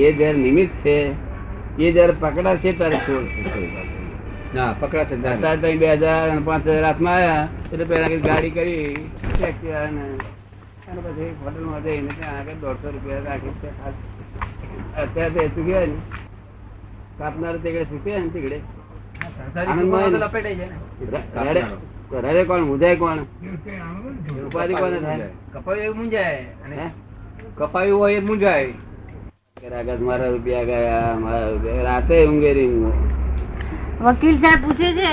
એ જયારે નિમિત્ત છે એ જયારે પકડાશે ત્યારે છોડશે. હા, પકડાશે. અત્યારે તો 2000 અને 5000 હાથમાં આવ્યા એટલે પેલા ગાડી કરી Activa અને પછી હોટલમાં જઈને ત્યાં આગળ 150 રૂપિયા રાખી છે. અત્યારે તો શું કહેવાય ને, કાપનાર તીકડે છૂટ્યા ને તીકડે રડે કોણ, મુંજાય કોણ, ઉપાધિ કોને થાય? કપાયું હોય એ મૂંઝાય. મારા રૂપિયા ગયા, મારા રૂપિયા રાતે ઊંઘેરી. વકીલ સાહેબ પૂછે છે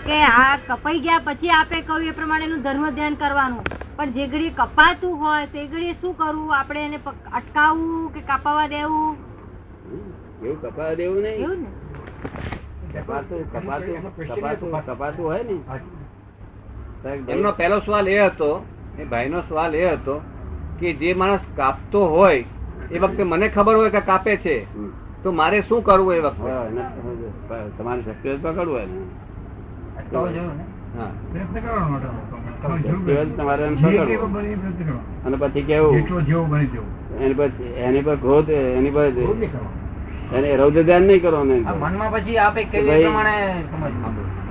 કે આ કપાઈ ગયા પછી આપે કહ્યું એ પ્રમાણેનું ધર્મ ધ્યાન કરવાનું, પણ જે ઘડી કપાતું હોય તે ઘડી શું કરવું? આપણે એને અટકાવવું કે કાપાવા દેવું? એવું કપાવા દેવું નહીં. એવું ને કપાતું હોય ને. એમનો પહેલો સવાલ એ હતો, એ ભાઈનો સવાલ એ હતો કે જે માણસ કાપતો હોય એ વખતે મને ખબર હોય કે કાપે છે તો મારે શું કરવું? એ વખતે તમારી શક્તિ પકડવું હોય ને, તમારે અને પછી કેવું એની પર ક્રોધ, એની પર એને રૌદ્ર ધ્યાન નહીં કરવાનું મનમાં. પછી આપે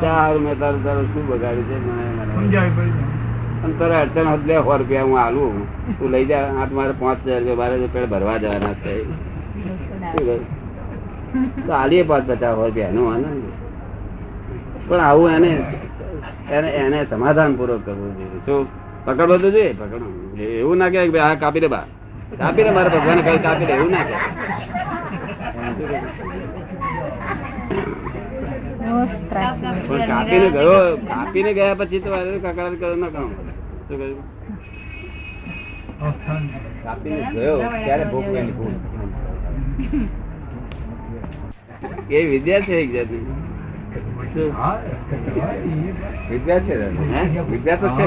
તારું મેં તારું તારું શું બગાડ્યું છે મને, તારા 100 રૂપિયા હું આલું, તું લઈ જા. આ મારે 5000 રૂપિયા મારે પેલા ભરવા જવાના છે, તો આલીએ 50 રૂપિયા એનું આનંદ. પણ આવું એને સમાધાન પૂર્વક કરવું જોઈએ. શું પકડવો તો જોઈએ, પકડવું. એવું ના કે આ કાપી દે, બા કાપી દે, મારે ભગવાન કઈ કાપી દે, એવું ના કે. પણ કાપીને ગયા પછી તો કકડાટ કરો ના કરો. શું કહ્યું? કાપીને ગયો ત્યારે ભોગવાની ભૂલ. એ વિદ્યા છે એક જાતની. વિદ્યા છે, વિદ્યા તો છે.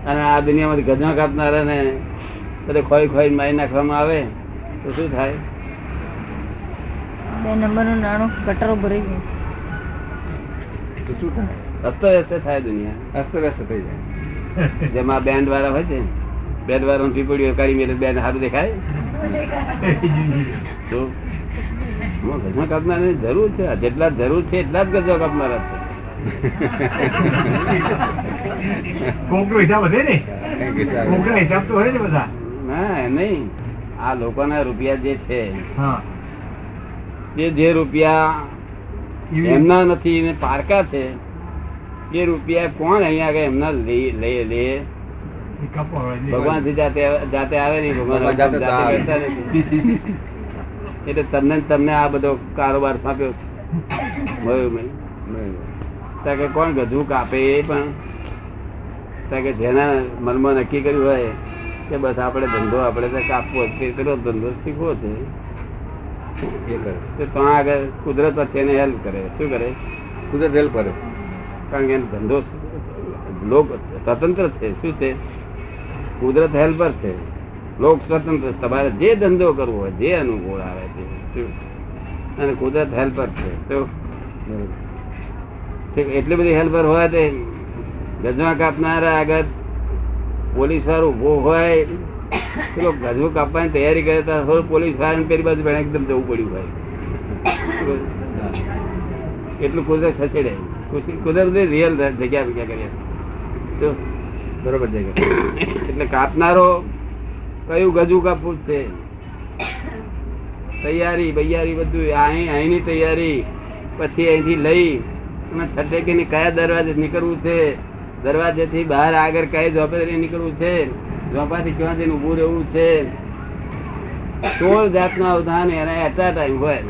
અને આ દુનિયામાંથી ગજવા કાપનારા ને બધે ખોઈ ખોઈ મારી નાખવામાં આવે તો શું થાય? 2 નંબરનું નાણું ગટરો ભરી ગયું. અસ્તવ્યસ્ત થાય દુનિયા, અસ્તવ્યસ્ત થઈ જાય. જેમાં બેન્ડ વાળા હોય છે, બેન્ડ વાળા પીપળીઓ કાઢી મેળે, બેન્ડ સારું દેખાય. તો ગજવા કાપનારની જરૂર છે, જેટલા જરૂર છે એટલા જ ગજવા કાપનારા છે. ના નહીં, આ લોકોના રૂપિયા જે છે, જે રૂપિયા એમના નથી ને પારકા છે, એ રૂપિયા કોણ અહીંયા આગળ એમના લે? ભગવાન થી જાતે આવે નહીં, ભગવાન જાતે કરતા નથી. એટલે તમને આ બધો કારોબાર સાંપ્યો છે. કે કોણ ગધું કાપે? એ પણ કે જેના મનમાં નક્કી કર્યું હોય કે બસ આપણે ધંધો આપણે કાપવો છે, પેલો ધંધો શીખવો છે, તો આગળ કુદરત પછી એને હેલ્પ કરે. શું કરે? કુદરત હેલ્પ કરે. કારણ કે એનો ધંધો લોક સ્વતંત્ર છે. શું છે? કુદરત હેલ્પર છે, લોક સ્વતંત્ર. તમારે જે ધંધો કરવો હોય, જે અનુકૂળ આવે તે, અને કુદરત હેલ્પર છે. તો એટલી બધી હેલ્પર હોય તે ગજવા કાપનારા આગળ પોલીસ વાળો ઉભો હોય, પેલો ગજવું કાપવાની તૈયારી કરે તો પોલીસ વાળાને પેલી બાજુ એકદમ જવું પડ્યું હોય. એટલું કુદરત ખસેડે. કુદરત રિયલ જગ્યા ભેગા કરીએ તો બરોબર જગ્યા. એટલે કાપનારો કયું ગજવું કાપવું છે, તૈયારી બૈયારી બધું અહીંની તૈયારી. પછી અહીંથી લઈ અને છટેકીને કયા દરવાજે નીકળવું છે, દરવાજેથી બહાર આગળ કઈ ઝોપેથી નીકળવું છે, ઝોપાથી ક્યાં જઈને ઉભું રહેવું છે, 16 જાતના અવધાન એને એટ ટાઈમ હોય.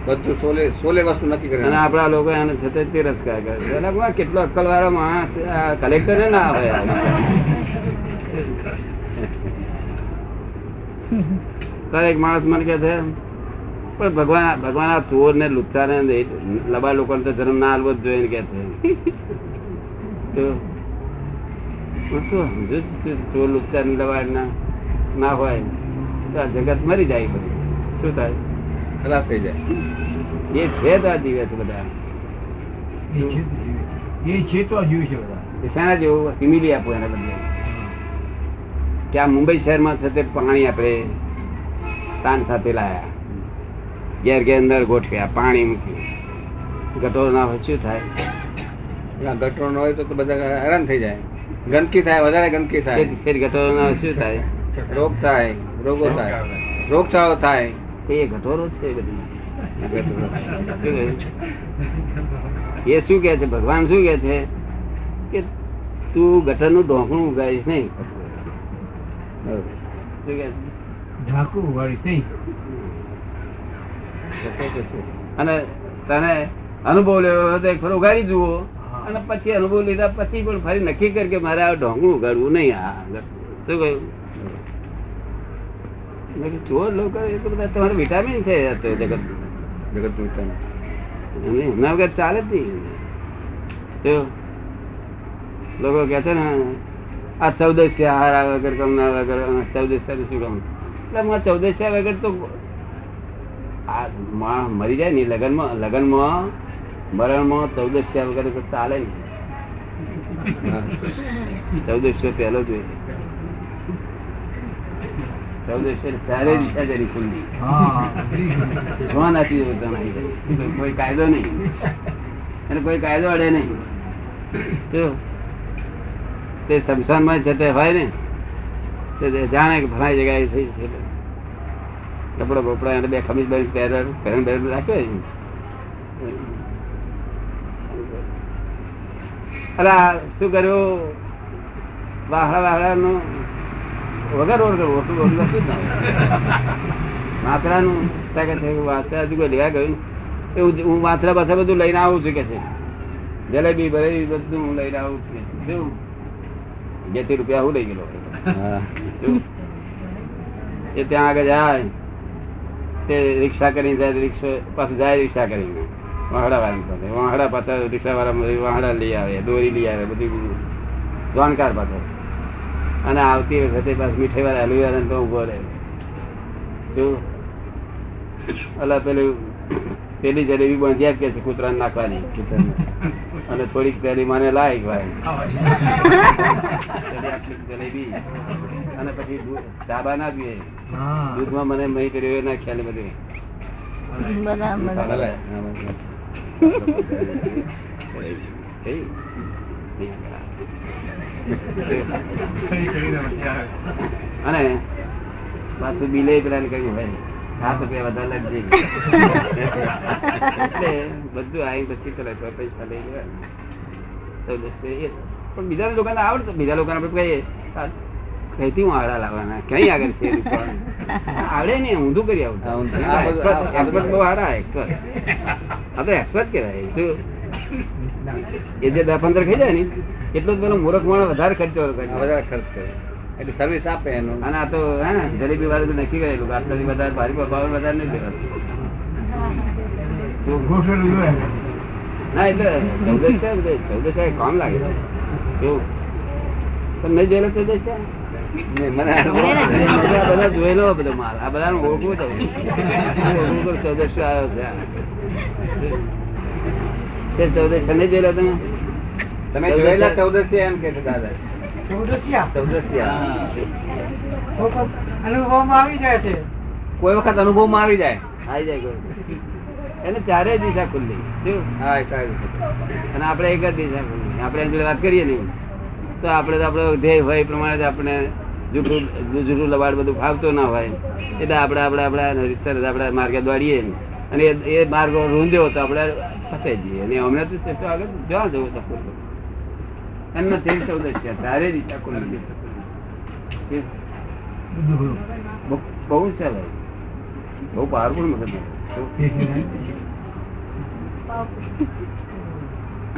બધું 16 વસ્તુ નક્કી કરે. અને આપડા લોકો એને છતાં તિરસ્કાર કરે. કેટલો અક્કલ વાળો માણસ કલેક્ટર ના હોય. દરેક માણસ મને કે છે પણ ભગવાન આ ચોર ને લુચ્ચા ને લબા લોકો ધર્મ ના આલવો જ જોઈએ કે છે. ચોર લુચ્ચા ને લબાડ ના હોય તો આ જગત મરી જાય. બધું શું થાય? ખલાસ થઈ જાય. એ છે તો આ જીવે છે બધા. શાના જેવું હિમિલી આપવું એને બદલે કે આ મુંબઈ શહેરમાં છે તે પાણી આપણે તાન સાથે લાયા, ઘેર ઘેર અંદર ગોઠવ્યા, પાણી મૂક્યું, ગટોર ના હોય શું થાય? ગટરો ન હોય તો બધા હેરાન થઈ જાય, ગંદકી થાય, વધારે ગંદકી થાય, ગટોર ના હોય શું થાય? રોગ થાય, રોગો થાય, રોગચાળો થાય. એ ગટોરો છે બધી. એ શું કે છે? ભગવાન શું કે છે કે તું ગટર નું ઢોકણું ઉગાડીશ નહીં. અને તને અનુભવ લેવો તો એક ફરો ઉગાડી જુઓ, અને પછી અનુભવ લીધા પછી પણ ફરી નક્કી કર કે મારે આ ઢોંગું ઉગાડવું નહીં. આ શું કહ્યું? ચોર લોકો એ તો બધા તમારે વિટામિન છે જગત એમના વગર ચાલે જ નહીં. લોકો કે છે ને આ 14 આહાર વગર કમના વગર 14 શું કામ? એટલે 14 વગર તો આ મરી જાય ને લગનમાં મરણમાં 14 વગર તો ચાલે ને. 14 પહેલો જોઈએ, 14 ચારે દિશા જરી ખુલ્લી, નાખી કોઈ કાયદો નહીં, અને કોઈ કાયદો અડે નહીં. તે શમશાનમાં છે તે હોય ને તે જાણે કે ફલાઈ જગ્યાએ થઈ છે, કપડો બપડા એને 2 ખમીસ બાવીસ પહેરણ રાખ્યો. અરે શું કર્યું? વાહડા નું વગર ઓટલું શું જ ના વાંતરાનું વાંતરા હજુ કોઈ લેવા ગયું એવું. હું વાંતરા પાછા બધું લઈને આવું છું કે છે, જલેબી બલેબી બધું હું લઈને આવું છું. શું 2 રૂપિયા હું લઈ ગયેલો. એ ત્યાં આગળ જાય તે રિક્ષા કરીને જાય, રિક્ષા પાછું જાય રિક્ષા કરીને વાહડા વાળા વાહડા પાછા રિક્ષા વાળા વાહડા લઈ આવે, દોરી લઈ આવે, બધું જાણકાર પાછળ. અને આવતી વખતે પાછું મીઠાઈ વાળા હલવી વાળા તો ઉભો રહે. શું અલા પેલી જલેબી બંધ્યા કે છે કૂતરાને નાખવાની, અને થોડીક પેલી મને લાયક ભાઈ આટલી જલેબી, અને પછી ડાબા ના પીએ, દૂધમાં મને મહી કર્યો ના ખ્યાલ બધું. અને પાછું બિલે પેલા ને કહ્યું ભાઈ 7 રૂપિયા વધારે લખજે. એટલે બધું આવી પછી પૈસા લઈ ગયા. પણ બીજા લોકોને આવડે, બીજા લોકોને આપણે કહીએ કઈથી હું આડા લાવવાના, કઈ આગળ છે આવડે ને ઊંધું કરી આવું. એક્સપર્ટ બહુ સારા એક્સપર્ટ, આ તો એક્સપર્ટ કહેવાય. એ જે 10-15 ખાઈ જાય ને એટલો જ પેલો મૂર્ખ માણસ વધારે ખર્ચ કરે, એટલે સર્વિસ આપે એનું. અને આ તો હે જલેબી વાળું તો નક્કી કરેલું આટલાથી વધારે ભારી ભાવ વધારે નહીં લેવાનું. ના એટલે 14 કામ લાગે કેવું તમે નહીં જોયેલો 14 બધા જોયેલો બધો માલ આ બધા ઓળખું તો 14 આવ્યો છે. 14 નહીં જોયેલો તમે જોયેલા 14 એમ કે દાદા? 14 અનુભવમાં આવી જાય છે, કોઈ વખત અનુભવમાં આવી જાય એને ચારે દિશા ખુલ્લી. અને આપણે એક જ દિશા ખુલ્લી. આપણે એની જોડે વાત કરીએ નહીં તો આપણે ધ્યેય હોય એ પ્રમાણે જ આપણે જૂઠું લવાડ બધું ફાવતો ના હોય એટલે આપણે આપણા માર્ગે દોડીએ, અને એ માર્ગ રૂંધ્યો તો આપણે ફસાઈ જઈએ. અને હમણાં તો આગળ જ્યાં જવું તો એમનો 14 ચારે દિશા ખુલ્લી. બહુ છે ભાઈ, બહુ પાવરફુલ મગજ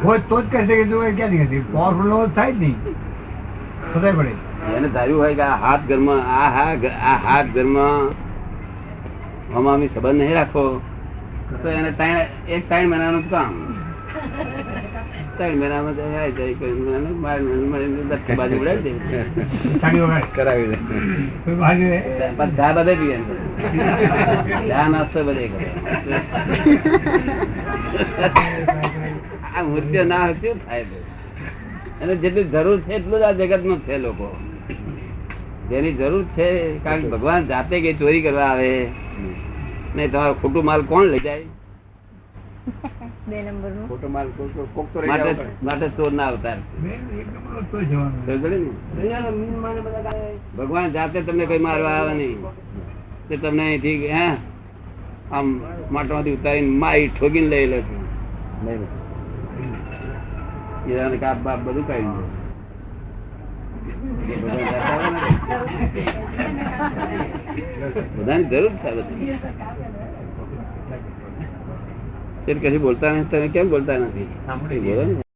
હોય તો જ કહેશે કે તું ક્યાં નહીં પાવરફુલ થાય જ નહીં. સદાય પડે એને ધાર્યું હોય કે આ હાથ ઘરમાં આ હાથ ઘરમાં હમામી સંબંધ નહીં રાખો તો એને 3 મહિનાનું કામ 3 મહિનામાં બાજુ ઉડાવી દે કરાવી દે બધા બધે પીએ ચા નાસ્તો બધે કરે. આ મૃત્યુ ના શું થાય છે? અને જેટલી જરૂર છે એટલું જ આ જગત નું છે. લોકો જેની જરૂર છે, કારણ કે ભગવાન જાતે કઈ ચોરી કરવા આવે નહીં. તમારો ખોટું માલ કોણ લઈ જાય? 2 નંબરનું. ખોટો માલ કોક તો રહી જાય. માટે ચોર ના અવતાર. સમજ્યો ને? ભગવાન જાતે તમને કઈ મારવા આવે નહીં. તે તમને અહીંથી આમ માટમાંથી ઉતારીને મારી ઠોકીને લઈ લે. હીરાને કાપ બાપ બધું કાઢી દે. બધાની જરૂર છે. કશું બોલતા નથી. તમે કેમ બોલતા નથી? બોલો ને.